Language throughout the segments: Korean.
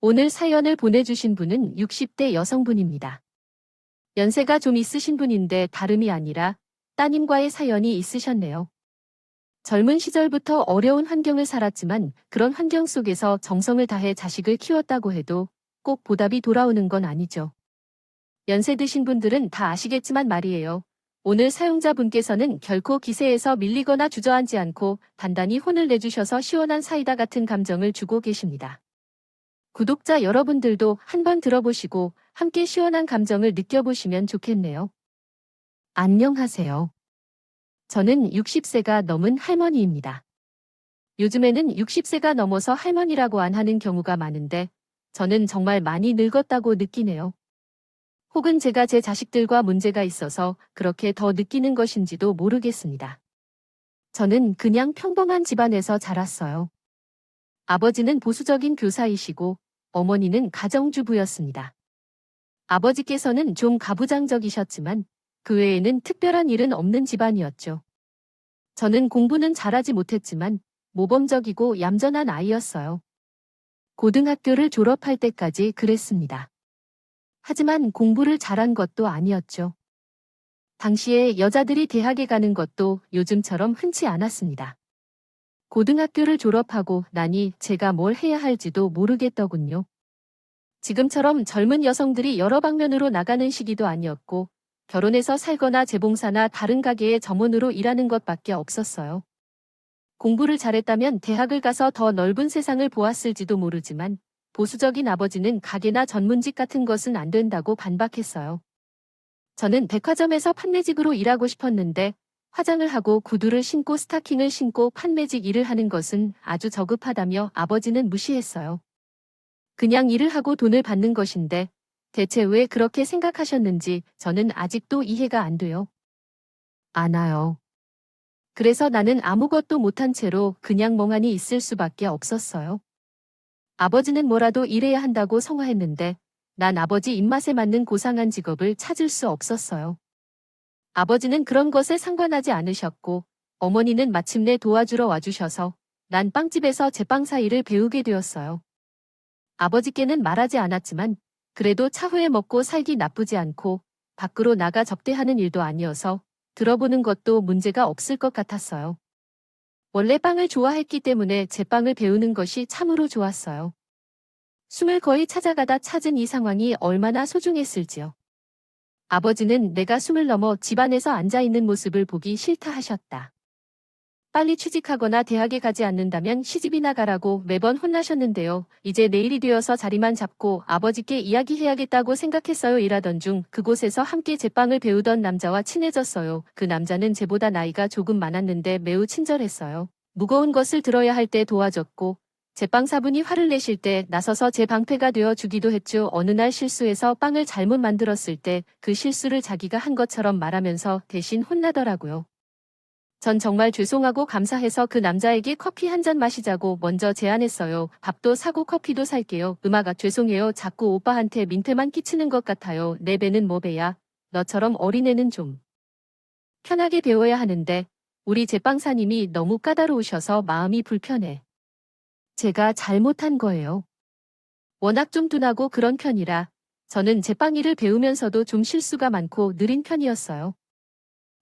오늘 사연을 보내주신 분은 60대 여성분입니다. 연세가 좀 있으신 분인데 다름이 아니라 따님과의 사연이 있으셨네요. 젊은 시절부터 어려운 환경을 살았지만 그런 환경 속에서 정성을 다해 자식을 키웠다고 해도 꼭 보답이 돌아오는 건 아니죠. 연세 드신 분들은 다 아시겠지만 말이에요. 오늘 사용자분께서는 결코 기세에서 밀리거나 주저앉지 않고 단단히 혼을 내주셔서 시원한 사이다 같은 감정을 주고 계십니다. 구독자 여러분들도 한번 들어보시고 함께 시원한 감정을 느껴보시면 좋겠네요. 안녕하세요. 저는 60세가 넘은 할머니입니다. 요즘에는 60세가 넘어서 할머니라고 안 하는 경우가 많은데 저는 정말 많이 늙었다고 느끼네요. 혹은 제가 제 자식들과 문제가 있어서 그렇게 더 느끼는 것인지도 모르겠습니다. 저는 그냥 평범한 집안에서 자랐어요. 아버지는 보수적인 교사이시고 어머니는 가정주부였습니다. 아버지께서는 좀 가부장적이셨지만 그 외에는 특별한 일은 없는 집안이었죠. 저는 공부는 잘하지 못했지만 모범적이고 얌전한 아이였어요. 고등학교를 졸업할 때까지 그랬습니다. 하지만 공부를 잘한 것도 아니었죠. 당시에 여자들이 대학에 가는 것도 요즘처럼 흔치 않았습니다. 고등학교를 졸업하고 나니 제가 뭘 해야 할지도 모르겠더군요. 지금처럼 젊은 여성들이 여러 방면으로 나가는 시기도 아니었고 결혼해서 살거나 재봉사나 다른 가게의 점원으로 일하는 것밖에 없었어요. 공부를 잘했다면 대학을 가서 더 넓은 세상을 보았을지도 모르지만 보수적인 아버지는 가게나 전문직 같은 것은 안 된다고 반박했어요. 저는 백화점에서 판매직으로 일하고 싶었는데 화장을 하고 구두를 신고 스타킹을 신고 판매직 일을 하는 것은 아주 저급하다며 아버지는 무시했어요. 그냥 일을 하고 돈을 받는 것인데 대체 왜 그렇게 생각하셨는지 저는 아직도 이해가 안 돼요. 않아요. 그래서 나는 아무것도 못한 채로 그냥 멍하니 있을 수밖에 없었어요. 아버지는 뭐라도 일해야 한다고 성화했는데 난 아버지 입맛에 맞는 고상한 직업을 찾을 수 없었어요. 아버지는 그런 것에 상관하지 않으셨고 어머니는 마침내 도와주러 와주셔서 난 빵집에서 제빵사 일을 배우게 되었어요. 아버지께는 말하지 않았지만 그래도 차후에 먹고 살기 나쁘지 않고 밖으로 나가 접대하는 일도 아니어서 들어보는 것도 문제가 없을 것 같았어요. 원래 빵을 좋아했기 때문에 제빵을 배우는 것이 참으로 좋았어요. 숨을 거의 찾아가다 찾은 이 상황이 얼마나 소중했을지요. 아버지는 내가 숨을 넘어 집안에서 앉아있는 모습을 보기 싫다 하셨다. 빨리 취직하거나 대학에 가지 않는다면 시집이나 가라고 매번 혼나셨는데요. 이제 내일이 되어서 자리만 잡고 아버지께 이야기해야겠다고 생각했어요. 일하던 중 그곳에서 함께 제빵을 배우던 남자와 친해졌어요. 그 남자는 제보다 나이가 조금 많았는데 매우 친절했어요. 무거운 것을 들어야 할 때 도와줬고 제빵사분이 화를 내실 때 나서서 제 방패가 되어 주기도 했죠. 어느 날 실수해서 빵을 잘못 만들었을 때 그 실수를 자기가 한 것처럼 말하면서 대신 혼나더라고요. 전 정말 죄송하고 감사해서 그 남자에게 커피 한 잔 마시자고 먼저 제안했어요. 밥도 사고 커피도 살게요. 죄송해요. 자꾸 오빠한테 민폐만 끼치는 것 같아요. 내 배는 뭐 배야. 너처럼 어린애는 좀 편하게 배워야 하는데 우리 제빵사님이 너무 까다로우셔서 마음이 불편해. 제가 잘못한 거예요. 워낙 좀 둔하고 그런 편이라 저는 제빵 일을 배우면서도 좀 실수가 많고 느린 편이었어요.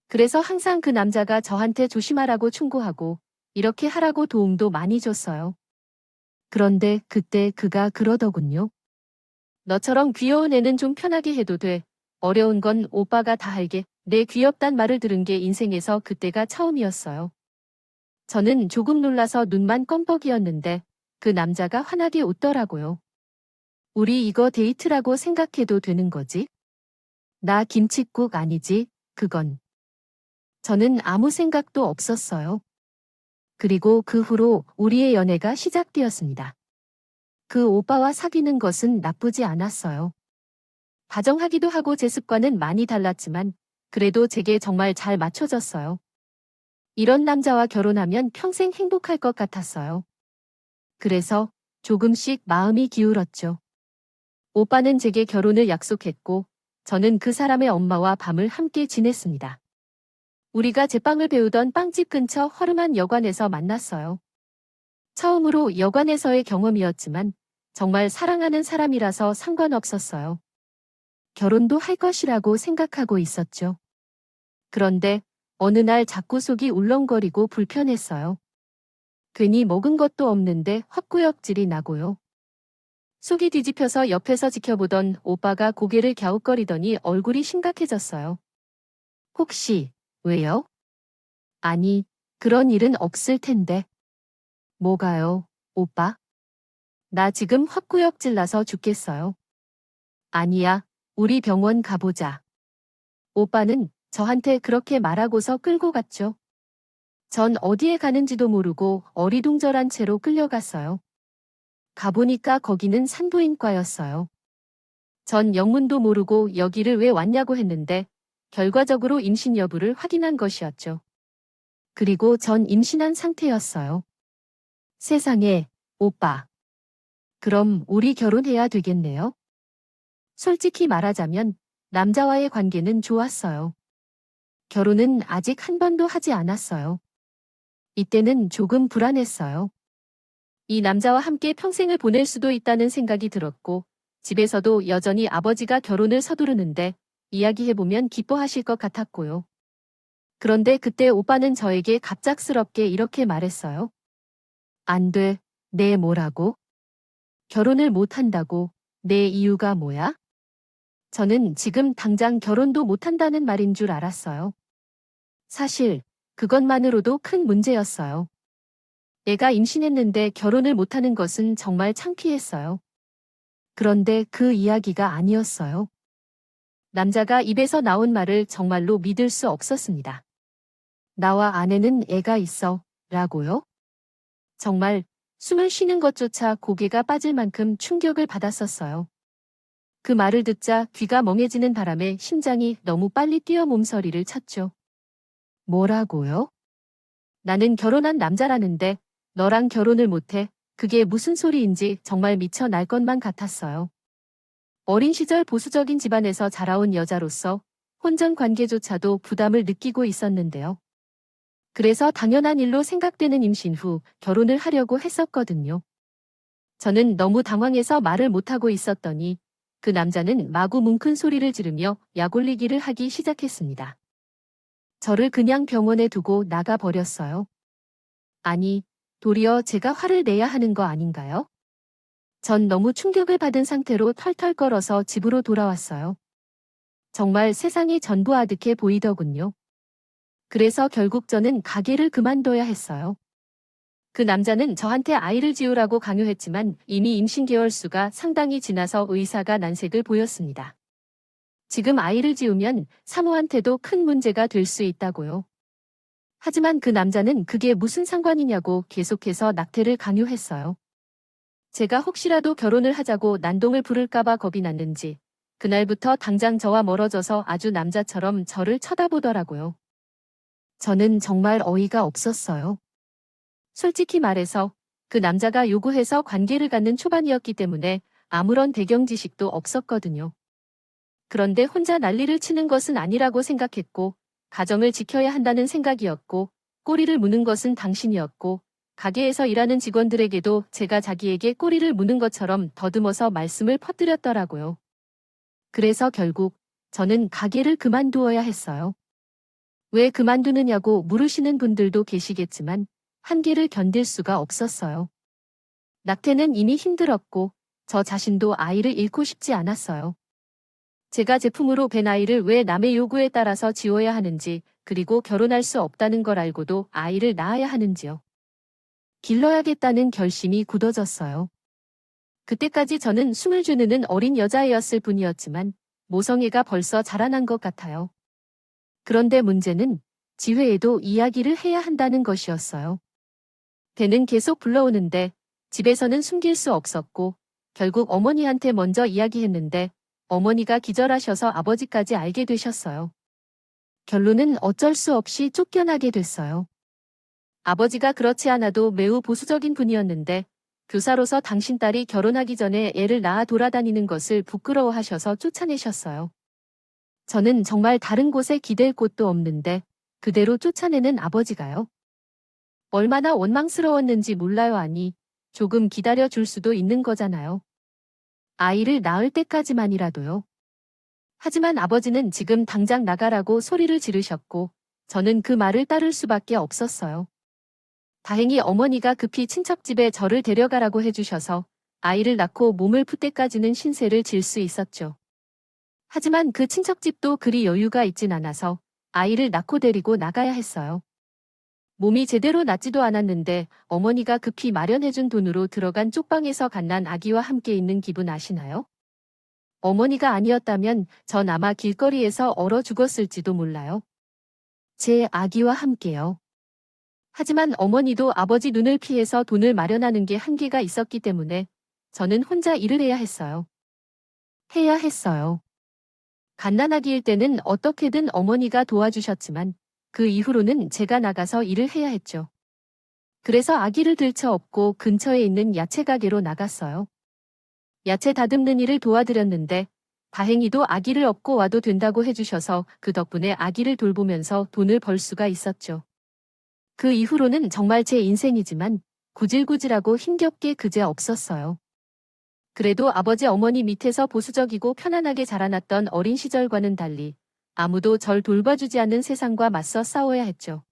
그래서 항상 그 남자가 저한테 조심하라고 충고하고 이렇게 하라고 도움도 많이 줬어요. 그런데 그때 그가 그러더군요. 너처럼 귀여운 애는 좀 편하게 해도 돼. 어려운 건 오빠가 다 알게. 내 귀엽단 말을 들은 게 인생에서 그때가 처음이었어요. 저는 조금 놀라서 눈만 껌뻑이었는데 그 남자가 환하게 웃더라고요. 우리 이거 데이트라고 생각해도 되는 거지? 나 김칫국 아니지, 그건. 저는 아무 생각도 없었어요. 그리고 그 후로 우리의 연애가 시작되었습니다. 그 오빠와 사귀는 것은 나쁘지 않았어요. 다정하기도 하고 제 습관은 많이 달랐지만 그래도 제게 정말 잘 맞춰졌어요. 이런 남자와 결혼하면 평생 행복할 것 같았어요. 그래서 조금씩 마음이 기울었죠. 오빠는 제게 결혼을 약속했고 저는 그 사람의 엄마와 밤을 함께 지냈습니다. 우리가 제빵을 배우던 빵집 근처 허름한 여관에서 만났어요. 처음으로 여관에서의 경험이었지만 정말 사랑하는 사람이라서 상관없었어요. 결혼도 할 것이라고 생각하고 있었죠. 그런데 어느 날 자꾸 속이 울렁거리고 불편했어요. 괜히 먹은 것도 없는데 헛구역질이 나고요. 속이 뒤집혀서 옆에서 지켜보던 오빠가 고개를 갸웃거리더니 얼굴이 심각해졌어요. 혹시, 왜요? 아니, 그런 일은 없을 텐데. 뭐가요, 오빠? 나 지금 헛구역질 나서 죽겠어요. 아니야, 우리 병원 가보자. 오빠는 저한테 그렇게 말하고서 끌고 갔죠. 전 어디에 가는지도 모르고 어리둥절한 채로 끌려갔어요. 가보니까 거기는 산부인과였어요. 전 영문도 모르고 여기를 왜 왔냐고 했는데 결과적으로 임신 여부를 확인한 것이었죠. 그리고 전 임신한 상태였어요. 세상에, 오빠. 그럼 우리 결혼해야 되겠네요. 솔직히 말하자면 남자와의 관계는 좋았어요. 결혼은 아직 한 번도 하지 않았어요. 이때는 조금 불안했어요. 이 남자와 함께 평생을 보낼 수도 있다는 생각이 들었고, 집에서도 여전히 아버지가 결혼을 서두르는데 이야기해보면 기뻐하실 것 같았고요. 그런데 그때 오빠는 저에게 갑작스럽게 이렇게 말했어요. 안 돼, 내 뭐라고? 결혼을 못한다고, 내 이유가 뭐야? 저는 지금 당장 결혼도 못한다는 말인 줄 알았어요. 사실, 그것만으로도 큰 문제였어요. 애가 임신했는데 결혼을 못하는 것은 정말 창피했어요. 그런데 그 이야기가 아니었어요. 남자가 입에서 나온 말을 정말로 믿을 수 없었습니다. 나와 아내는 애가 있어, 라고요? 정말 숨을 쉬는 것조차 고개가 빠질 만큼 충격을 받았었어요. 그 말을 듣자 귀가 멍해지는 바람에 심장이 너무 빨리 뛰어 몸서리를 쳤죠. 뭐라고요? 나는 결혼한 남자라는데 너랑 결혼을 못해. 그게 무슨 소리인지 정말 미쳐 날 것만 같았어요. 어린 시절 보수적인 집안에서 자라온 여자로서 혼전 관계조차도 부담을 느끼고 있었는데요. 그래서 당연한 일로 생각되는 임신 후 결혼을 하려고 했었거든요. 저는 너무 당황해서 말을 못하고 있었더니 그 남자는 마구 뭉큰 소리를 지르며 약올리기를 하기 시작했습니다. 저를 그냥 병원에 두고 나가버렸어요. 아니, 도리어 제가 화를 내야 하는 거 아닌가요? 전 너무 충격을 받은 상태로 털털 걸어서 집으로 돌아왔어요. 정말 세상이 전부 아득해 보이더군요. 그래서 결국 저는 가게를 그만둬야 했어요. 그 남자는 저한테 아이를 지우라고 강요했지만 이미 임신 개월수가 상당히 지나서 의사가 난색을 보였습니다. 지금 아이를 지우면 사모한테도 큰 문제가 될 수 있다고요. 하지만 그 남자는 그게 무슨 상관이냐고 계속해서 낙태를 강요했어요. 제가 혹시라도 결혼을 하자고 난동을 부를까봐 겁이 났는지 그날부터 당장 저와 멀어져서 아주 남자처럼 저를 쳐다보더라고요. 저는 정말 어이가 없었어요. 솔직히 말해서 그 남자가 요구해서 관계를 갖는 초반이었기 때문에 아무런 배경 지식도 없었거든요. 그런데 혼자 난리를 치는 것은 아니라고 생각했고 가정을 지켜야 한다는 생각이었고 꼬리를 무는 것은 당신이었고 가게에서 일하는 직원들에게도 제가 자기에게 꼬리를 무는 것처럼 더듬어서 말씀을 퍼뜨렸더라고요. 그래서 결국 저는 가게를 그만두어야 했어요. 왜 그만두느냐고 물으시는 분들도 계시겠지만 한계를 견딜 수가 없었어요. 낙태는 이미 힘들었고 저 자신도 아이를 잃고 싶지 않았어요. 제가 제품으로 뵌 아이를 왜 남의 요구에 따라서 지워야 하는지 그리고 결혼할 수 없다는 걸 알고도 아이를 낳아야 하는지요. 길러야겠다는 결심이 굳어졌어요. 그때까지 저는 숨을 주는 어린 여자애였을 뿐이었지만 모성애가 벌써 자라난 것 같아요. 그런데 문제는 지회에도 이야기를 해야 한다는 것이었어요. 배는 계속 불러오는데 집에서는 숨길 수 없었고 결국 어머니한테 먼저 이야기했는데 어머니가 기절하셔서 아버지까지 알게 되셨어요. 결론은 어쩔 수 없이 쫓겨나게 됐어요. 아버지가 그렇지 않아도 매우 보수적인 분이었는데 교사로서 당신 딸이 결혼하기 전에 애를 낳아 돌아다니는 것을 부끄러워하셔서 쫓아내셨어요. 저는 정말 다른 곳에 기댈 곳도 없는데 그대로 쫓아내는 아버지가요. 얼마나 원망스러웠는지 몰라요. 아니, 조금 기다려 줄 수도 있는 거잖아요. 아이를 낳을 때까지만이라도요. 하지만 아버지는 지금 당장 나가라고 소리를 지르셨고 저는 그 말을 따를 수밖에 없었어요. 다행히 어머니가 급히 친척집에 저를 데려가라고 해주셔서 아이를 낳고 몸을 풋 때까지는 신세를 질 수 있었죠. 하지만 그 친척집도 그리 여유가 있진 않아서 아이를 낳고 데리고 나가야 했어요. 몸이 제대로 낫지도 않았는데 어머니가 급히 마련해준 돈으로 들어간 쪽방에서 갓난 아기와 함께 있는 기분 아시나요? 어머니가 아니었다면 전 아마 길거리에서 얼어 죽었을지도 몰라요. 제 아기와 함께요. 하지만 어머니도 아버지 눈을 피해서 돈을 마련하는 게 한계가 있었기 때문에 저는 혼자 일을 해야 했어요. 해야 했어요. 갓난아기일 때는 어떻게든 어머니가 도와주셨지만 그 이후로는 제가 나가서 일을 해야 했죠. 그래서 아기를 들쳐 업고 근처에 있는 야채 가게로 나갔어요. 야채 다듬는 일을 도와드렸는데 다행히도 아기를 업고 와도 된다고 해주셔서 그 덕분에 아기를 돌보면서 돈을 벌 수가 있었죠. 그 이후로는 정말 제 인생이지만 구질구질하고 힘겹게 그제 없었어요. 그래도 아버지 어머니 밑에서 보수적이고 편안하게 자라났던 어린 시절과는 달리 아무도 절 돌봐주지 않는 세상과 맞서 싸워야 했죠.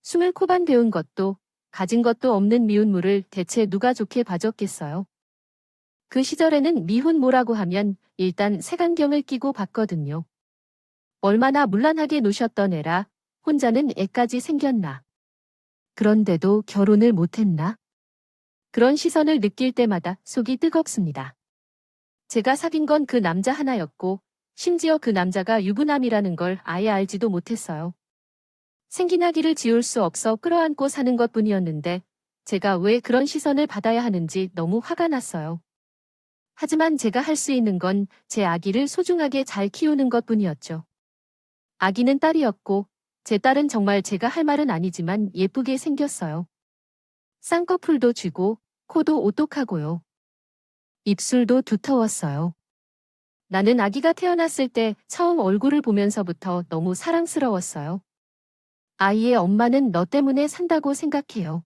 숨을 코반 배운 것도 가진 것도 없는 미운 물을 대체 누가 좋게 봐줬겠어요. 그 시절에는 미혼모라고 하면 일단 색안경을 끼고 봤거든요. 얼마나 문란하게 노셨던 애라 혼자는 애까지 생겼나. 그런데도 결혼을 못했나? 그런 시선을 느낄 때마다 속이 뜨겁습니다. 제가 사귄 건 그 남자 하나였고 심지어 그 남자가 유부남이라는 걸 아예 알지도 못했어요. 생긴 아기를 지울 수 없어 끌어안고 사는 것뿐이었는데 제가 왜 그런 시선을 받아야 하는지 너무 화가 났어요. 하지만 제가 할 수 있는 건 제 아기를 소중하게 잘 키우는 것뿐이었죠. 아기는 딸이었고 제 딸은 정말 제가 할 말은 아니지만 예쁘게 생겼어요. 쌍꺼풀도 쥐고 코도 오똑하고요. 입술도 두터웠어요. 나는 아기가 태어났을 때 처음 얼굴을 보면서부터 너무 사랑스러웠어요. 아이의 엄마는 너 때문에 산다고 생각해요.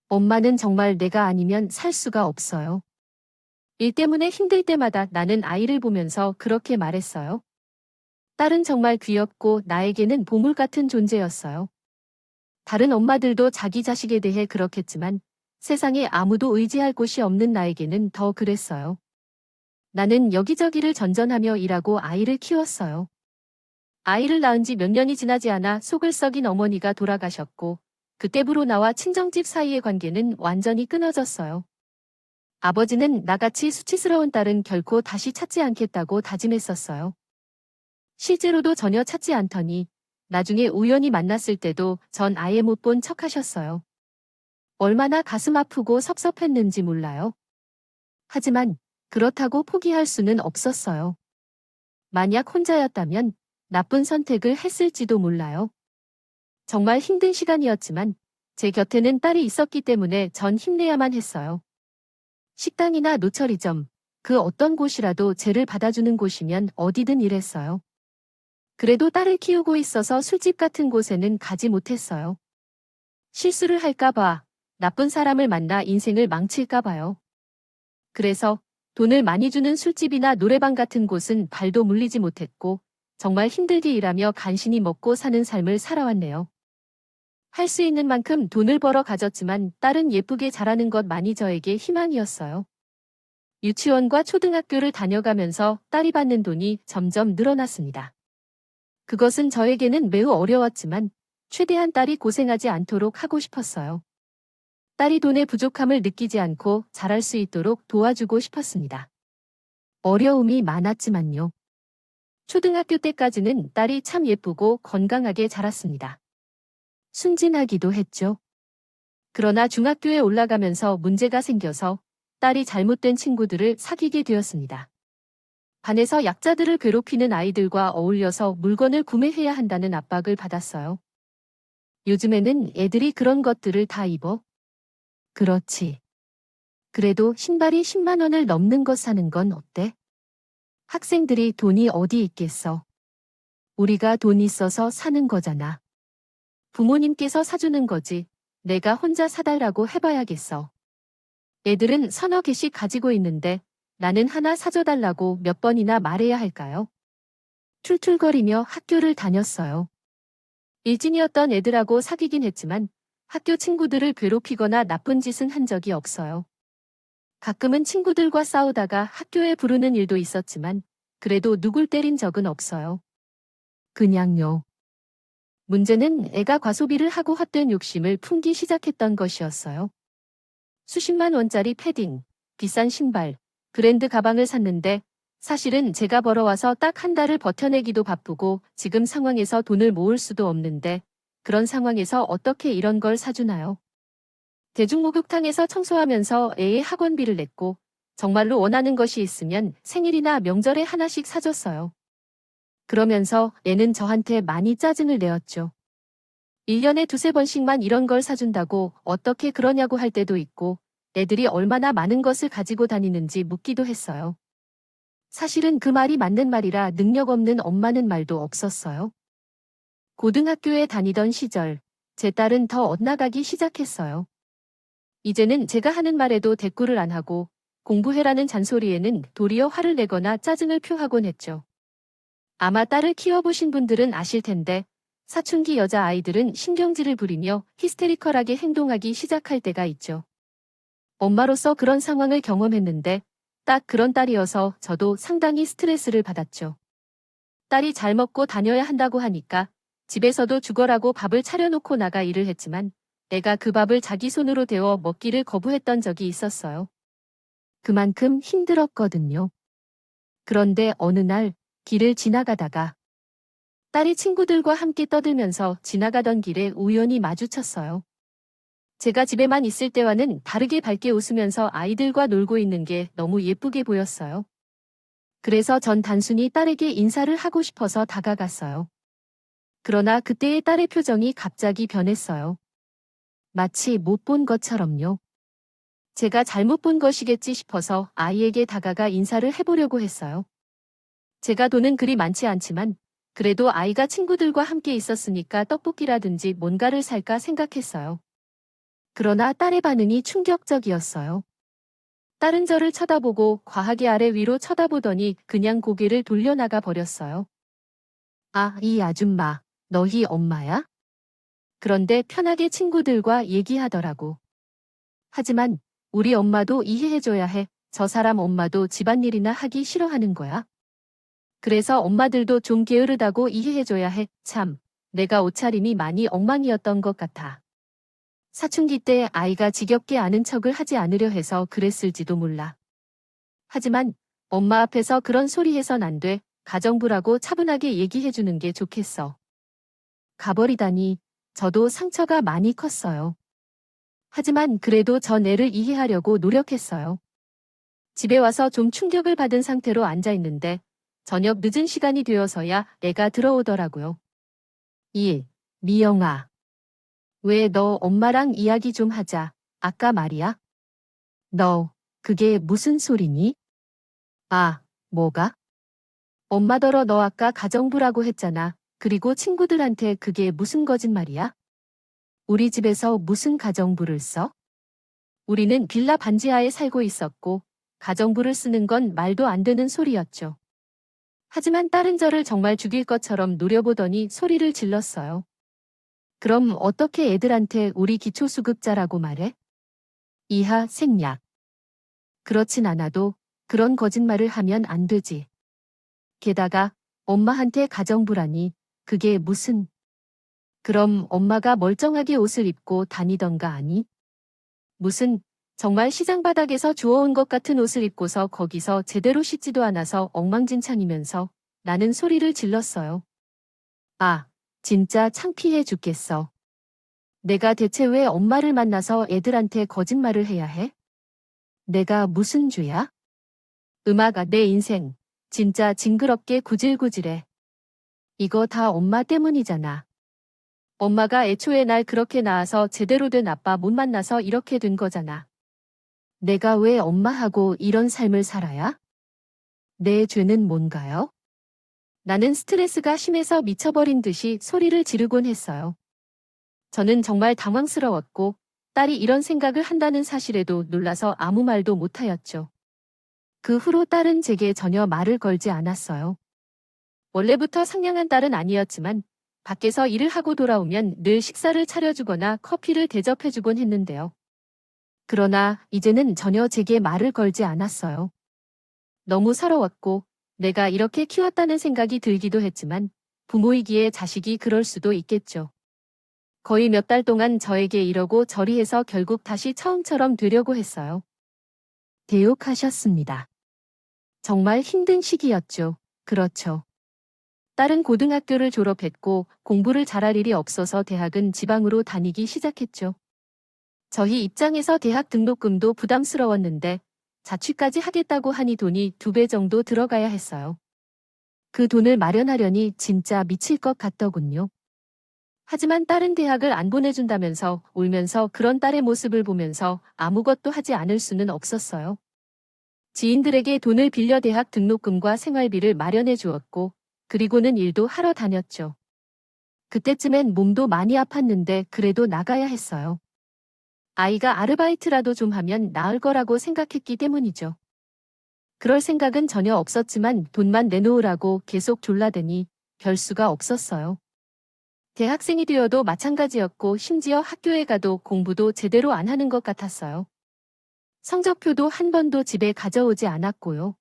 엄마는 정말 내가 아니면 살 수가 없어요. 일 때문에 힘들 때마다 나는 아이를 보면서 그렇게 말했어요. 딸은 정말 귀엽고 나에게는 보물 같은 존재였어요. 다른 엄마들도 자기 자식에 대해 그렇겠지만 세상에 아무도 의지할 곳이 없는 나에게는 더 그랬어요. 나는 여기저기를 전전하며 일하고 아이를 키웠어요. 아이를 낳은 지 몇 년이 지나지 않아 속을 썩인 어머니가 돌아가셨고 그때부로 나와 친정집 사이의 관계는 완전히 끊어졌어요. 아버지는 나같이 수치스러운 딸은 결코 다시 찾지 않겠다고 다짐했었어요. 실제로도 전혀 찾지 않더니 나중에 우연히 만났을 때도 전 아예 못 본 척 하셨어요. 얼마나 가슴 아프고 섭섭했는지 몰라요. 하지만 그렇다고 포기할 수는 없었어요. 만약 혼자였다면 나쁜 선택을 했을지도 몰라요. 정말 힘든 시간이었지만 제 곁에는 딸이 있었기 때문에 전 힘내야만 했어요. 식당이나 노처리점, 그 어떤 곳이라도 쟤를 받아주는 곳이면 어디든 일했어요. 그래도 딸을 키우고 있어서 술집 같은 곳에는 가지 못했어요. 실수를 할까봐, 나쁜 사람을 만나 인생을 망칠까봐요. 그래서 돈을 많이 주는 술집이나 노래방 같은 곳은 발도 물리지 못했고 정말 힘들게 일하며 간신히 먹고 사는 삶을 살아왔네요. 할 수 있는 만큼 돈을 벌어 가졌지만 딸은 예쁘게 자라는 것만이 저에게 희망이었어요. 유치원과 초등학교를 다녀가면서 딸이 받는 돈이 점점 늘어났습니다. 그것은 저에게는 매우 어려웠지만 최대한 딸이 고생하지 않도록 하고 싶었어요. 딸이 돈의 부족함을 느끼지 않고 자랄 수 있도록 도와주고 싶었습니다. 어려움이 많았지만요. 초등학교 때까지는 딸이 참 예쁘고 건강하게 자랐습니다. 순진하기도 했죠. 그러나 중학교에 올라가면서 문제가 생겨서 딸이 잘못된 친구들을 사귀게 되었습니다. 반에서 약자들을 괴롭히는 아이들과 어울려서 물건을 구매해야 한다는 압박을 받았어요. 요즘에는 애들이 그런 것들을 다 입어? 그렇지. 그래도 신발이 10만 원을 넘는 것 사는 건 어때? 학생들이 돈이 어디 있겠어. 우리가 돈 있어서 사는 거잖아. 부모님께서 사주는 거지. 내가 혼자 사달라고 해봐야겠어. 애들은 서너 개씩 가지고 있는데 나는 하나 사줘달라고 몇 번이나 말해야 할까요? 툴툴거리며 학교를 다녔어요. 일진이었던 애들하고 사귀긴 했지만 학교 친구들을 괴롭히거나 나쁜 짓은 한 적이 없어요. 가끔은 친구들과 싸우다가 학교에 부르는 일도 있었지만 그래도 누굴 때린 적은 없어요. 그냥요. 문제는 애가 과소비를 하고 헛된 욕심을 품기 시작했던 것이었어요. 수십만 원짜리 패딩, 비싼 신발, 브랜드 가방을 샀는데 사실은 제가 벌어와서 딱 한 달을 버텨내기도 바쁘고 지금 상황에서 돈을 모을 수도 없는데 그런 상황에서 어떻게 이런 걸 사주나요? 대중목욕탕에서 청소하면서 애의 학원비를 냈고 정말로 원하는 것이 있으면 생일이나 명절에 하나씩 사줬어요. 그러면서 애는 저한테 많이 짜증을 내었죠. 1년에 두세 번씩만 이런 걸 사준다고 어떻게 그러냐고 할 때도 있고 애들이 얼마나 많은 것을 가지고 다니는지 묻기도 했어요. 사실은 그 말이 맞는 말이라 능력 없는 엄마는 말도 없었어요. 고등학교에 다니던 시절 제 딸은 더 엇나가기 시작했어요. 이제는 제가 하는 말에도 대꾸를 안 하고 공부해라는 잔소리에는 도리어 화를 내거나 짜증을 표하곤 했죠. 아마 딸을 키워보신 분들은 아실 텐데 사춘기 여자아이들은 신경질을 부리며 히스테리컬하게 행동하기 시작할 때가 있죠. 엄마로서 그런 상황을 경험했는데 딱 그런 딸이어서 저도 상당히 스트레스를 받았죠. 딸이 잘 먹고 다녀야 한다고 하니까 집에서도 죽어라고 밥을 차려놓고 나가 일을 했지만 애가 그 밥을 자기 손으로 데워 먹기를 거부했던 적이 있었어요. 그만큼 힘들었거든요. 그런데 어느 날 길을 지나가다가 딸이 친구들과 함께 떠들면서 지나가던 길에 우연히 마주쳤어요. 제가 집에만 있을 때와는 다르게 밝게 웃으면서 아이들과 놀고 있는 게 너무 예쁘게 보였어요. 그래서 전 단순히 딸에게 인사를 하고 싶어서 다가갔어요. 그러나 그때의 딸의 표정이 갑자기 변했어요. 마치 못 본 것처럼요. 제가 잘못 본 것이겠지 싶어서 아이에게 다가가 인사를 해보려고 했어요. 제가 돈은 그리 많지 않지만 그래도 아이가 친구들과 함께 있었으니까 떡볶이라든지 뭔가를 살까 생각했어요. 그러나 딸의 반응이 충격적이었어요. 딸은 저를 쳐다보고 과하게 아래 위로 쳐다보더니 그냥 고개를 돌려나가 버렸어요. 아, 이 아줌마, 너희 엄마야? 그런데 편하게 친구들과 얘기하더라고. 하지만 우리 엄마도 이해해줘야 해. 저 사람 엄마도 집안일이나 하기 싫어하는 거야. 그래서 엄마들도 좀 게으르다고 이해해줘야 해. 참, 내가 옷차림이 많이 엉망이었던 것 같아. 사춘기 때 아이가 지겹게 아는 척을 하지 않으려 해서 그랬을지도 몰라. 하지만 엄마 앞에서 그런 소리 해선 안 돼. 가정부라고 차분하게 얘기해주는 게 좋겠어. 가버리다니 저도 상처가 많이 컸어요. 하지만 그래도 전 애를 이해하려고 노력했어요. 집에 와서 좀 충격을 받은 상태로 앉아 있는데 저녁 늦은 시간이 되어서야 애가 들어오더라고요. 미영아. 왜 너 엄마랑 이야기 좀 하자. 아까 말이야. 너, 그게 무슨 소리니? 아, 뭐가? 엄마더러 너 아까 가정부라고 했잖아. 그리고 친구들한테 그게 무슨 거짓말이야? 우리 집에서 무슨 가정부를 써? 우리는 빌라 반지하에 살고 있었고 가정부를 쓰는 건 말도 안 되는 소리였죠. 하지만 딸은 저를 정말 죽일 것처럼 노려보더니 소리를 질렀어요. 그럼 어떻게 애들한테 우리 기초수급자라고 말해? 이하 생략. 그렇진 않아도 그런 거짓말을 하면 안 되지. 게다가 엄마한테 가정부라니 그게 무슨. 그럼 엄마가 멀쩡하게 옷을 입고 다니던가 아니? 무슨 정말 시장 바닥에서 주워온 것 같은 옷을 입고서 거기서 제대로 씻지도 않아서 엉망진창이면서 나는 소리를 질렀어요. 아, 진짜 창피해 죽겠어. 내가 대체 왜 엄마를 만나서 애들한테 거짓말을 해야 해? 내가 무슨 죄야? 음악아, 내 인생 진짜 징그럽게 구질구질해. 이거 다 엄마 때문이잖아. 엄마가 애초에 날 그렇게 낳아서 제대로 된 아빠 못 만나서 이렇게 된 거잖아. 내가 왜 엄마하고 이런 삶을 살아야? 내 죄는 뭔가요? 나는 스트레스가 심해서 미쳐버린 듯이 소리를 지르곤 했어요. 저는 정말 당황스러웠고 딸이 이런 생각을 한다는 사실에도 놀라서 아무 말도 못하였죠. 그 후로 딸은 제게 전혀 말을 걸지 않았어요. 원래부터 상냥한 딸은 아니었지만 밖에서 일을 하고 돌아오면 늘 식사를 차려주거나 커피를 대접해주곤 했는데요. 그러나 이제는 전혀 제게 말을 걸지 않았어요. 너무 서러웠고 내가 이렇게 키웠다는 생각이 들기도 했지만 부모이기에 자식이 그럴 수도 있겠죠. 거의 몇 달 동안 저에게 이러고 저리 해서 결국 다시 처음처럼 되려고 했어요. 대욕하셨습니다. 정말 힘든 시기였죠. 그렇죠. 딸은 고등학교를 졸업했고 공부를 잘할 일이 없어서 대학은 지방으로 다니기 시작했죠. 저희 입장에서 대학 등록금도 부담스러웠는데 자취까지 하겠다고 하니 돈이 2배 정도 들어가야 했어요. 그 돈을 마련하려니 진짜 미칠 것 같더군요. 하지만 딸은 대학을 안 보내준다면서 울면서 그런 딸의 모습을 보면서 아무것도 하지 않을 수는 없었어요. 지인들에게 돈을 빌려 대학 등록금과 생활비를 마련해 주었고 그리고는 일도 하러 다녔죠. 그때쯤엔 몸도 많이 아팠는데 그래도 나가야 했어요. 아이가 아르바이트라도 좀 하면 나을 거라고 생각했기 때문이죠. 그럴 생각은 전혀 없었지만 돈만 내놓으라고 계속 졸라대니 별 수가 없었어요. 대학생이 되어도 마찬가지였고 심지어 학교에 가도 공부도 제대로 안 하는 것 같았어요. 성적표도 한 번도 집에 가져오지 않았고요.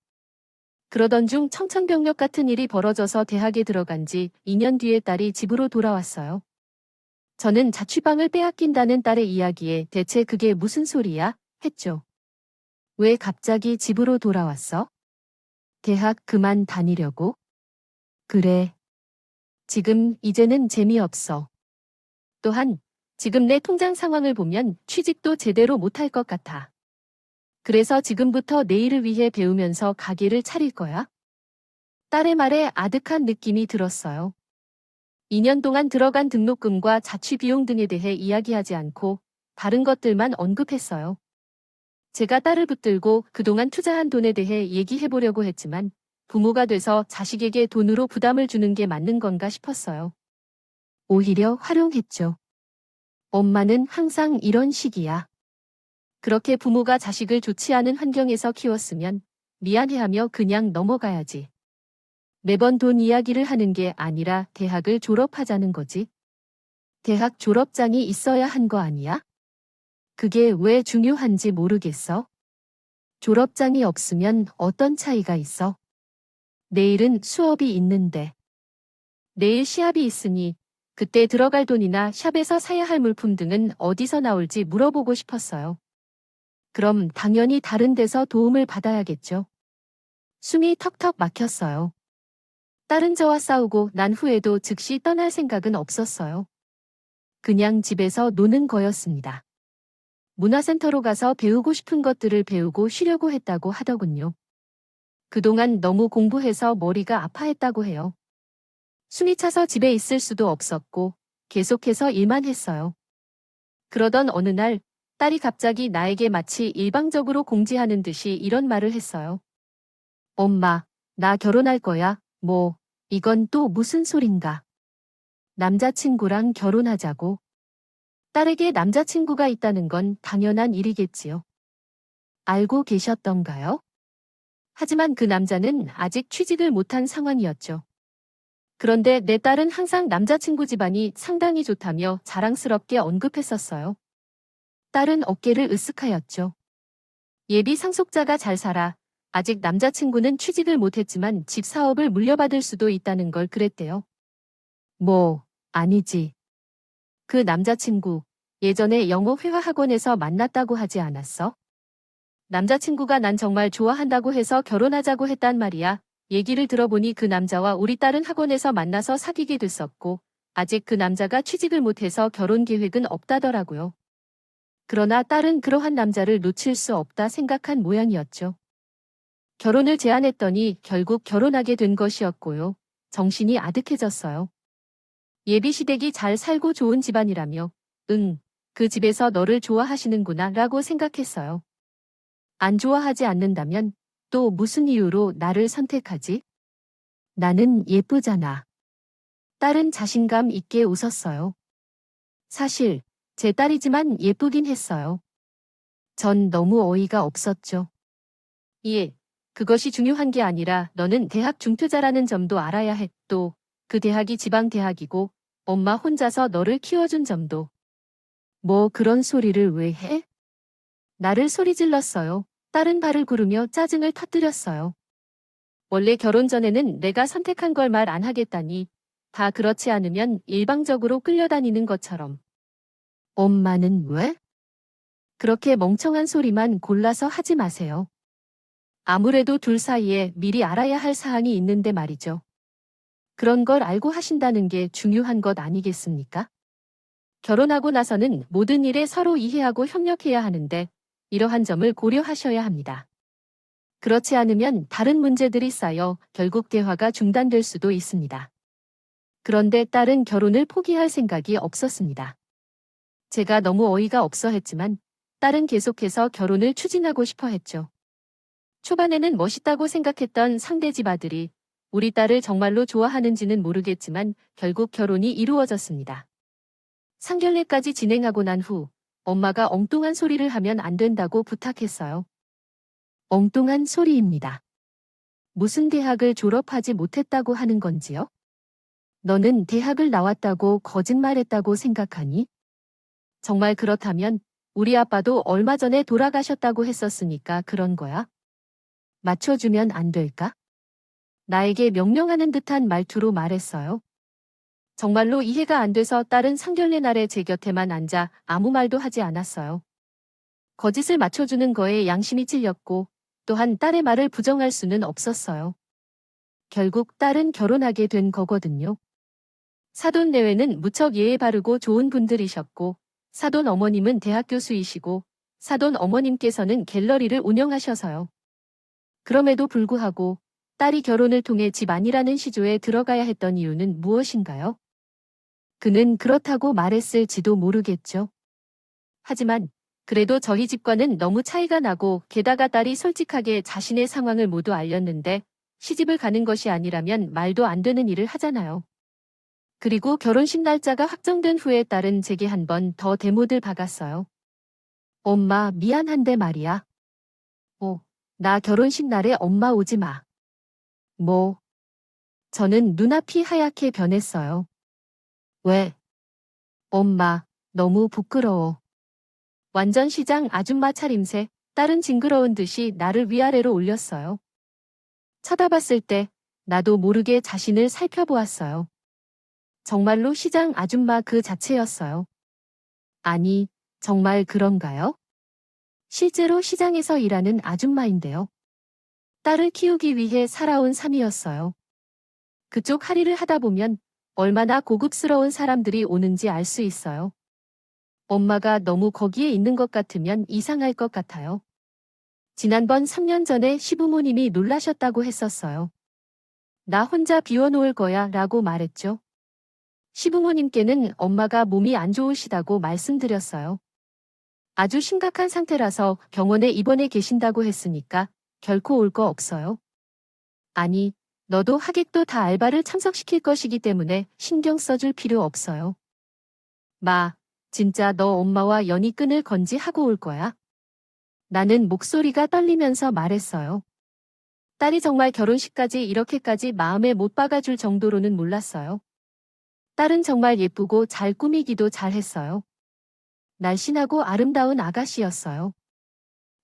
그러던 중 청천벽력 같은 일이 벌어져서 대학에 들어간 지 2년 뒤에 딸이 집으로 돌아왔어요. 저는 자취방을 빼앗긴다는 딸의 이야기에 대체 그게 무슨 소리야? 했죠. 왜 갑자기 집으로 돌아왔어? 대학 그만 다니려고? 그래. 지금 이제는 재미없어. 또한 지금 내 통장 상황을 보면 취직도 제대로 못할 것 같아. 그래서 지금부터 내일을 위해 배우면서 가게를 차릴 거야? 딸의 말에 아득한 느낌이 들었어요. 2년 동안 들어간 등록금과 자취 비용 등에 대해 이야기하지 않고 다른 것들만 언급했어요. 제가 딸을 붙들고 그동안 투자한 돈에 대해 얘기해보려고 했지만 부모가 돼서 자식에게 돈으로 부담을 주는 게 맞는 건가 싶었어요. 오히려 활용했죠. 엄마는 항상 이런 식이야. 그렇게 부모가 자식을 좋지 않은 환경에서 키웠으면 미안해하며 그냥 넘어가야지. 매번 돈 이야기를 하는 게 아니라 대학을 졸업하자는 거지. 대학 졸업장이 있어야 한 거 아니야? 그게 왜 중요한지 모르겠어? 졸업장이 없으면 어떤 차이가 있어? 내일은 수업이 있는데. 내일 시합이 있으니 그때 들어갈 돈이나 샵에서 사야 할 물품 등은 어디서 나올지 물어보고 싶었어요. 그럼 당연히 다른 데서 도움을 받아야겠죠. 숨이 턱턱 막혔어요. 딸은 저와 싸우고 난 후에도 즉시 떠날 생각은 없었어요. 그냥 집에서 노는 거였습니다. 문화센터로 가서 배우고 싶은 것들을 배우고 쉬려고 했다고 하더군요. 그동안 너무 공부해서 머리가 아파했다고 해요. 숨이 차서 집에 있을 수도 없었고 계속해서 일만 했어요. 그러던 어느 날 딸이 갑자기 나에게 마치 일방적으로 공지하는 듯이 이런 말을 했어요. 엄마, 나 결혼할 거야. 뭐, 이건 또 무슨 소린가? 남자친구랑 결혼하자고. 딸에게 남자친구가 있다는 건 당연한 일이겠지요. 알고 계셨던가요? 하지만 그 남자는 아직 취직을 못한 상황이었죠. 그런데 내 딸은 항상 남자친구 집안이 상당히 좋다며 자랑스럽게 언급했었어요. 딸은 어깨를 으쓱하였죠. 예비 상속자가 잘 살아. 아직 남자친구는 취직을 못했지만 집 사업을 물려받을 수도 있다는 걸 그랬대요. 뭐, 아니지. 그 남자친구, 예전에 영어 회화 학원에서 만났다고 하지 않았어? 남자친구가 난 정말 좋아한다고 해서 결혼하자고 했단 말이야. 얘기를 들어보니 그 남자와 우리 딸은 학원에서 만나서 사귀게 됐었고, 아직 그 남자가 취직을 못해서 결혼 계획은 없다더라고요. 그러나 딸은 그러한 남자를 놓칠 수 없다 생각한 모양이었죠. 결혼을 제안했더니 결국 결혼하게 된 것이었고요. 정신이 아득해졌어요. 예비시댁이 잘 살고 좋은 집안이라며, 그 집에서 너를 좋아하시는구나 라고 생각했어요. 안 좋아하지 않는다면 또 무슨 이유로 나를 선택하지? 나는 예쁘잖아. 딸은 자신감 있게 웃었어요. 사실 제 딸이지만 예쁘긴 했어요. 전 너무 어이가 없었죠. 예. 그것이 중요한 게 아니라 너는 대학 중퇴자라는 점도 알아야 해. 또 그 대학이 지방 대학이고 엄마 혼자서 너를 키워준 점도. 뭐 그런 소리를 왜 해? 나를 소리 질렀어요. 딸은 발을 구르며 짜증을 터뜨렸어요. 원래 결혼 전에는 내가 선택한 걸 말 안 하겠다니. 다 그렇지 않으면 일방적으로 끌려다니는 것처럼. 엄마는 왜? 그렇게 멍청한 소리만 골라서 하지 마세요. 아무래도 둘 사이에 미리 알아야 할 사항이 있는데 말이죠. 그런 걸 알고 하신다는 게 중요한 것 아니겠습니까? 결혼하고 나서는 모든 일에 서로 이해하고 협력해야 하는데 이러한 점을 고려하셔야 합니다. 그렇지 않으면 다른 문제들이 쌓여 결국 대화가 중단될 수도 있습니다. 그런데 딸은 결혼을 포기할 생각이 없었습니다. 제가 너무 어이가 없어 했지만 딸은 계속해서 결혼을 추진하고 싶어 했죠. 초반에는 멋있다고 생각했던 상대 집 아들이 우리 딸을 정말로 좋아하는지는 모르겠지만 결국 결혼이 이루어졌습니다. 상견례까지 진행하고 난 후 엄마가 엉뚱한 소리를 하면 안 된다고 부탁했어요. 엉뚱한 소리입니다. 무슨 대학을 졸업하지 못했다고 하는 건지요? 너는 대학을 나왔다고 거짓말했다고 생각하니? 정말 그렇다면 우리 아빠도 얼마 전에 돌아가셨다고 했었으니까 그런 거야? 맞춰주면 안 될까? 나에게 명령하는 듯한 말투로 말했어요. 정말로 이해가 안 돼서 딸은 상견례 날에 제 곁에만 앉아 아무 말도 하지 않았어요. 거짓을 맞춰주는 거에 양심이 찔렸고 또한 딸의 말을 부정할 수는 없었어요. 결국 딸은 결혼하게 된 거거든요. 사돈 내외는 무척 예의 바르고 좋은 분들이셨고 사돈 어머님은 대학 교수이시고 사돈 어머님께서는 갤러리를 운영하셔서요. 그럼에도 불구하고 딸이 결혼을 통해 집안이라는 시조에 들어가야 했던 이유는 무엇인가요? 그는 그렇다고 말했을지도 모르겠죠. 하지만 그래도 저희 집과는 너무 차이가 나고 게다가 딸이 솔직하게 자신의 상황을 모두 알렸는데 시집을 가는 것이 아니라면 말도 안 되는 일을 하잖아요. 그리고 결혼식 날짜가 확정된 후에 딸은 제게 한 번 더 대못을 박았어요. 엄마 미안한데 말이야. 나 결혼식 날에 엄마 오지 마. 뭐? 저는 눈앞이 하얗게 변했어요. 왜? 엄마, 너무 부끄러워. 완전 시장 아줌마 차림새, 딸은 징그러운 듯이 나를 위아래로 올렸어요. 쳐다봤을 때 나도 모르게 자신을 살펴보았어요. 정말로 시장 아줌마 그 자체였어요. 아니, 정말 그런가요? 실제로 시장에서 일하는 아줌마인데요. 딸을 키우기 위해 살아온 삶이었어요. 그쪽 할일을 하다 보면 얼마나 고급스러운 사람들이 오는지 알 수 있어요. 엄마가 너무 거기에 있는 것 같으면 이상할 것 같아요. 지난번 3년 전에 시부모님이 놀라셨다고 했었어요. 나 혼자 비워놓을 거야 라고 말했죠. 시부모님께는 엄마가 몸이 안 좋으시다고 말씀드렸어요. 아주 심각한 상태라서 병원에 입원해 계신다고 했으니까 결코 올 거 없어요. 아니, 너도 하객도 다 알바를 참석시킬 것이기 때문에 신경 써줄 필요 없어요. 마, 진짜 너 엄마와 연이 끈을 건지 하고 올 거야? 나는 목소리가 떨리면서 말했어요. 딸이 정말 결혼식까지 이렇게까지 마음에 못 박아줄 정도로는 몰랐어요. 딸은 정말 예쁘고 잘 꾸미기도 잘했어요. 날씬하고 아름다운 아가씨였어요.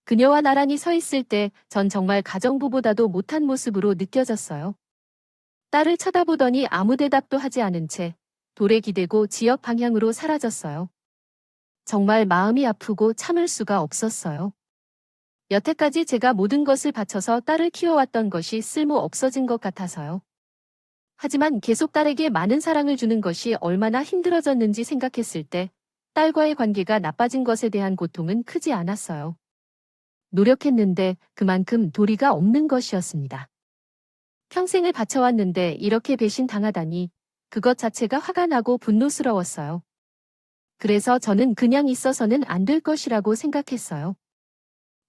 그녀와 나란히 서 있을 때 전 정말 가정부보다도 못한 모습으로 느껴졌어요. 딸을 쳐다보더니 아무 대답도 하지 않은 채 돌에 기대고 지역 방향으로 사라졌어요. 정말 마음이 아프고 참을 수가 없었어요. 여태까지 제가 모든 것을 바쳐서 딸을 키워왔던 것이 쓸모 없어진 것 같아서요. 하지만 계속 딸에게 많은 사랑을 주는 것이 얼마나 힘들어졌는지 생각했을 때 딸과의 관계가 나빠진 것에 대한 고통은 크지 않았어요. 노력했는데 그만큼 도리가 없는 것이었습니다. 평생을 바쳐왔는데 이렇게 배신당하다니 그것 자체가 화가 나고 분노스러웠어요. 그래서 저는 그냥 있어서는 안 될 것이라고 생각했어요.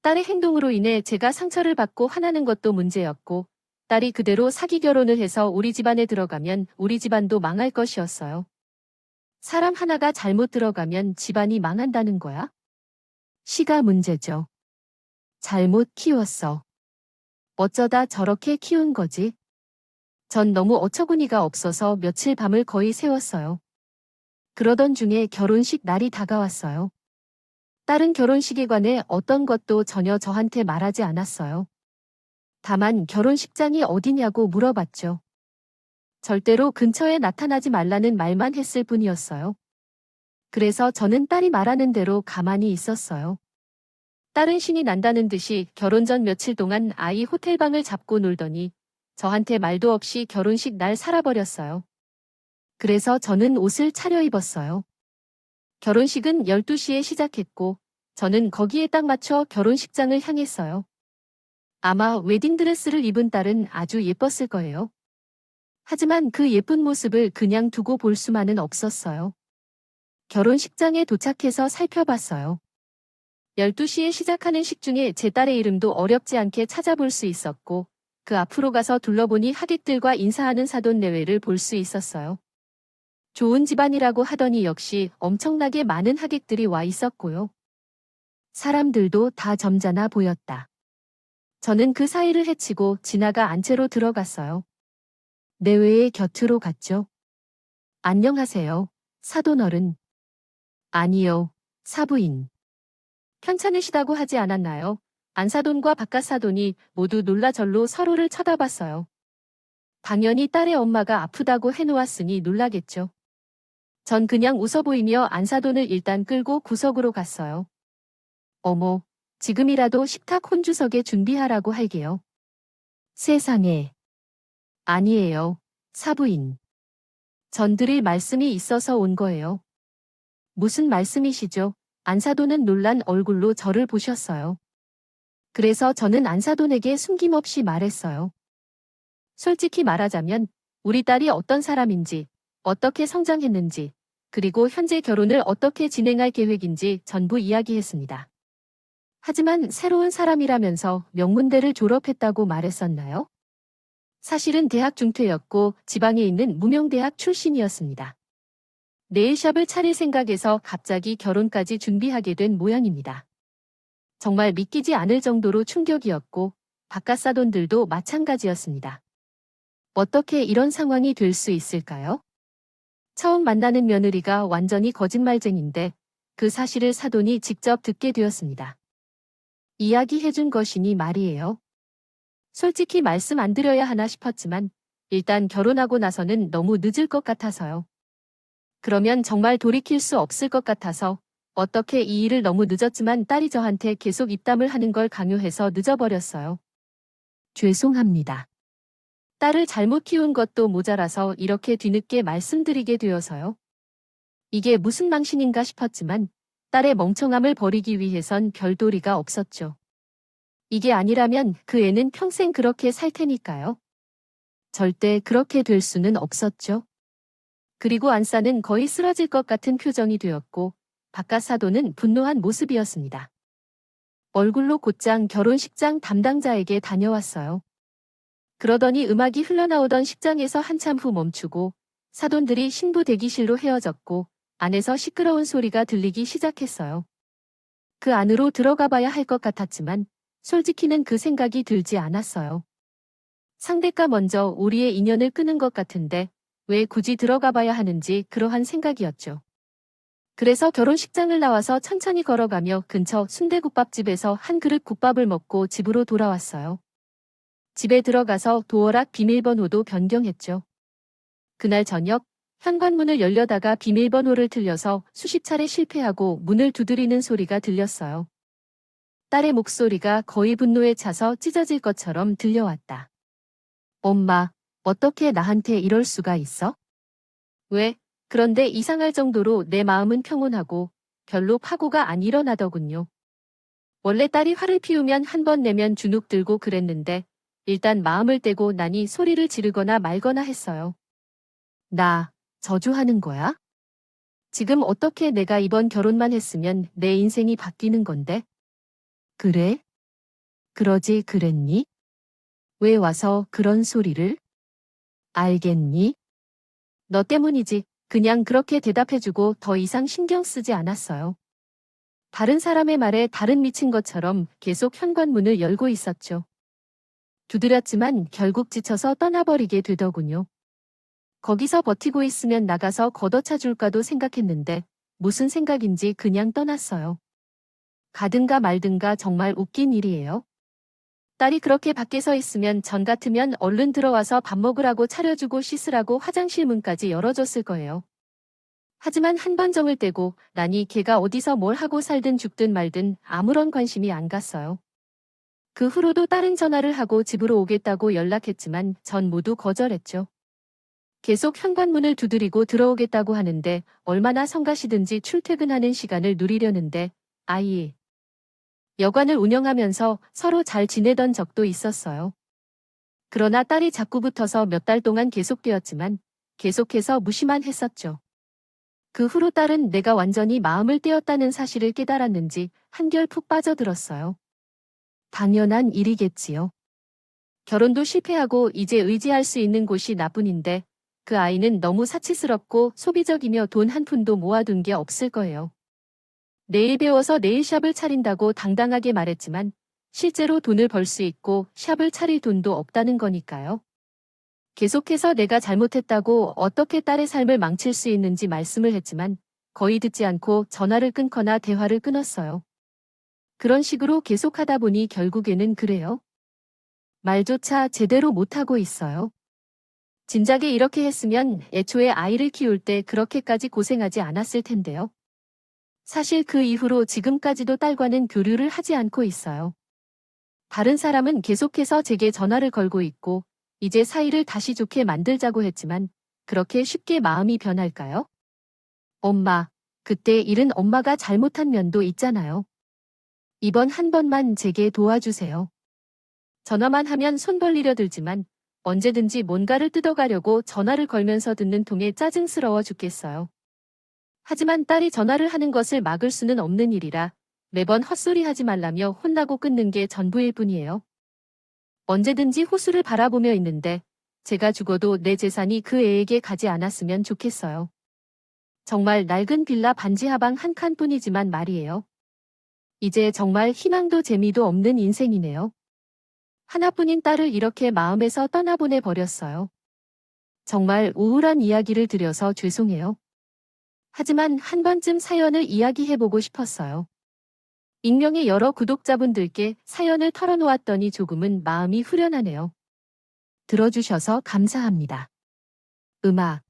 딸의 행동으로 인해 제가 상처를 받고 화나는 것도 문제였고 딸이 그대로 사기 결혼을 해서 우리 집안에 들어가면 우리 집안도 망할 것이었어요. 사람 하나가 잘못 들어가면 집안이 망한다는 거야? 시가 문제죠. 잘못 키웠어. 어쩌다 저렇게 키운 거지? 전 너무 어처구니가 없어서 며칠 밤을 거의 새웠어요. 그러던 중에 결혼식 날이 다가왔어요. 딸은 결혼식에 관해 어떤 것도 전혀 저한테 말하지 않았어요. 다만 결혼식장이 어디냐고 물어봤죠. 절대로 근처에 나타나지 말라는 말만 했을 뿐이었어요. 그래서 저는 딸이 말하는 대로 가만히 있었어요. 딸은 신이 난다는 듯이 결혼 전 며칠 동안 아이 호텔방을 잡고 놀더니 저한테 말도 없이 결혼식 날 살아버렸어요. 그래서 저는 옷을 차려입었어요. 결혼식은 12시에 시작했고 저는 거기에 딱 맞춰 결혼식장을 향했어요. 아마 웨딩드레스를 입은 딸은 아주 예뻤을 거예요. 하지만 그 예쁜 모습을 그냥 두고 볼 수만은 없었어요. 결혼식장에 도착해서 살펴봤어요. 12시에 시작하는 식 중에 제 딸의 이름도 어렵지 않게 찾아볼 수 있었고 그 앞으로 가서 둘러보니 하객들과 인사하는 사돈 내외를 볼 수 있었어요. 좋은 집안이라고 하더니 역시 엄청나게 많은 하객들이 와 있었고요. 사람들도 다 점잖아 보였다. 저는 그 사이를 헤치고 지나가 안채로 들어갔어요. 내외의 곁으로 갔죠. 안녕하세요, 사돈어른. 아니요, 사부인. 편찮으시다고 하지 않았나요? 안사돈과 바깥사돈이 모두 놀라 절로 서로를 쳐다봤어요. 당연히 딸의 엄마가 아프다고 해놓았으니 놀라겠죠. 전 그냥 웃어 보이며 안사돈을 일단 끌고 구석으로 갔어요. 어머, 지금이라도 식탁 혼주석에 준비하라고 할게요. 세상에. 아니에요, 사부인. 전 드릴 말씀이 있어서 온 거예요. 무슨 말씀이시죠? 안사돈은 놀란 얼굴로 저를 보셨어요. 그래서 저는 안사돈에게 숨김없이 말했어요. 솔직히 말하자면 우리 딸이 어떤 사람인지, 어떻게 성장했는지, 그리고 현재 결혼을 어떻게 진행할 계획인지 전부 이야기했습니다. 하지만 새로운 사람이라면서 명문대를 졸업했다고 말했었나요? 사실은 대학 중퇴였고 지방에 있는 무명대학 출신이었습니다. 네일샵을 차릴 생각에서 갑자기 결혼까지 준비하게 된 모양입니다. 정말 믿기지 않을 정도로 충격이었고 바깥사돈들도 마찬가지였습니다. 어떻게 이런 상황이 될 수 있을까요? 처음 만나는 며느리가 완전히 거짓말쟁인데 그 사실을 사돈이 직접 듣게 되었습니다. 이야기해준 것이니 말이에요. 솔직히 말씀 안 드려야 하나 싶었지만 일단 결혼하고 나서는 너무 늦을 것 같아서요. 그러면 정말 돌이킬 수 없을 것 같아서 어떻게 이 일을 너무 늦었지만 딸이 저한테 계속 입담을 하는 걸 강요해서 늦어버렸어요. 죄송합니다. 딸을 잘못 키운 것도 모자라서 이렇게 뒤늦게 말씀드리게 되어서요. 이게 무슨 망신인가 싶었지만 딸의 멍청함을 버리기 위해선 별 도리가 없었죠. 이게 아니라면 그 애는 평생 그렇게 살 테니까요. 절대 그렇게 될 수는 없었죠. 그리고 안사는 거의 쓰러질 것 같은 표정이 되었고 바깥사돈은 분노한 모습이었습니다. 얼굴로 곧장 결혼식장 담당자에게 다녀왔어요. 그러더니 음악이 흘러나오던 식장에서 한참 후 멈추고 사돈들이 신부 대기실로 헤어졌고 안에서 시끄러운 소리가 들리기 시작했어요. 그 안으로 들어가 봐야 할 것 같았지만 솔직히는 그 생각이 들지 않았어요. 상대가 먼저 우리의 인연을 끄는 것 같은데 왜 굳이 들어가 봐야 하는지 그러한 생각이었죠. 그래서 결혼식장을 나와서 천천히 걸어가며 근처 순대국밥집에서 한 그릇 국밥을 먹고 집으로 돌아왔어요. 집에 들어가서 도어락 비밀번호도 변경했죠. 그날 저녁 현관문을 열려다가 비밀번호를 틀려서 수십 차례 실패하고 문을 두드리는 소리가 들렸어요. 딸의 목소리가 거의 분노에 차서 찢어질 것처럼 들려왔다. 엄마, 어떻게 나한테 이럴 수가 있어? 왜? 그런데 이상할 정도로 내 마음은 평온하고 별로 파고가 안 일어나더군요. 원래 딸이 화를 피우면 한 번 내면 주눅 들고 그랬는데 일단 마음을 떼고 나니 소리를 지르거나 말거나 했어요. 나 저주하는 거야? 지금 어떻게 내가 이번 결혼만 했으면 내 인생이 바뀌는 건데? 그래? 그러지 그랬니? 왜 와서 그런 소리를? 알겠니? 너 때문이지. 그냥 그렇게 대답해주고 더 이상 신경 쓰지 않았어요. 다른 사람의 말에 다른 미친 것처럼 계속 현관문을 열고 있었죠. 두드렸지만 결국 지쳐서 떠나버리게 되더군요. 거기서 버티고 있으면 나가서 걷어차 줄까도 생각했는데 무슨 생각인지 그냥 떠났어요. 가든가 말든가 정말 웃긴 일이에요. 딸이 그렇게 밖에 서 있으면 전 같으면 얼른 들어와서 밥 먹으라고 차려주고 씻으라고 화장실 문까지 열어줬을 거예요. 하지만 한 번 정을 떼고 나니 걔가 어디서 뭘 하고 살든 죽든 말든 아무런 관심이 안 갔어요. 그 후로도 딸은 전화를 하고 집으로 오겠다고 연락했지만 전 모두 거절했죠. 계속 현관문을 두드리고 들어오겠다고 하는데 얼마나 성가시든지 출퇴근하는 시간을 누리려는데 아이. 여관을 운영하면서 서로 잘 지내던 적도 있었어요. 그러나 딸이 자꾸 붙어서 몇 달 동안 계속되었지만 계속해서 무시만 했었죠. 그 후로 딸은 내가 완전히 마음을 떼었다는 사실을 깨달았는지 한결 푹 빠져들었어요. 당연한 일이겠지요. 결혼도 실패하고 이제 의지할 수 있는 곳이 나뿐인데 그 아이는 너무 사치스럽고 소비적이며 돈 한 푼도 모아둔 게 없을 거예요. 내일 배워서 네일샵을 차린다고 당당하게 말했지만 실제로 돈을 벌 수 있고 샵을 차릴 돈도 없다는 거니까요. 계속해서 내가 잘못했다고 어떻게 딸의 삶을 망칠 수 있는지 말씀을 했지만 거의 듣지 않고 전화를 끊거나 대화를 끊었어요. 그런 식으로 계속하다 보니 결국에는 그래요. 말조차 제대로 못하고 있어요. 진작에 이렇게 했으면 애초에 아이를 키울 때 그렇게까지 고생하지 않았을 텐데요. 사실 그 이후로 지금까지도 딸과는 교류를 하지 않고 있어요. 다른 사람은 계속해서 제게 전화를 걸고 있고 이제 사이를 다시 좋게 만들자고 했지만 그렇게 쉽게 마음이 변할까요? 엄마, 그때 일은 엄마가 잘못한 면도 있잖아요. 이번 한 번만 제게 도와주세요. 전화만 하면 손 벌리려 들지만 언제든지 뭔가를 뜯어가려고 전화를 걸면서 듣는 통에 짜증스러워 죽겠어요. 하지만 딸이 전화를 하는 것을 막을 수는 없는 일이라 매번 헛소리하지 말라며 혼나고 끊는 게 전부일 뿐이에요. 언제든지 호수를 바라보며 있는데 제가 죽어도 내 재산이 그 애에게 가지 않았으면 좋겠어요. 정말 낡은 빌라 반지 하방 한 칸뿐이지만 말이에요. 이제 정말 희망도 재미도 없는 인생이네요. 하나뿐인 딸을 이렇게 마음에서 떠나보내 버렸어요. 정말 우울한 이야기를 드려서 죄송해요. 하지만 한 번쯤 사연을 이야기해보고 싶었어요. 익명의 여러 구독자분들께 사연을 털어놓았더니 조금은 마음이 후련하네요. 들어주셔서 감사합니다. 음악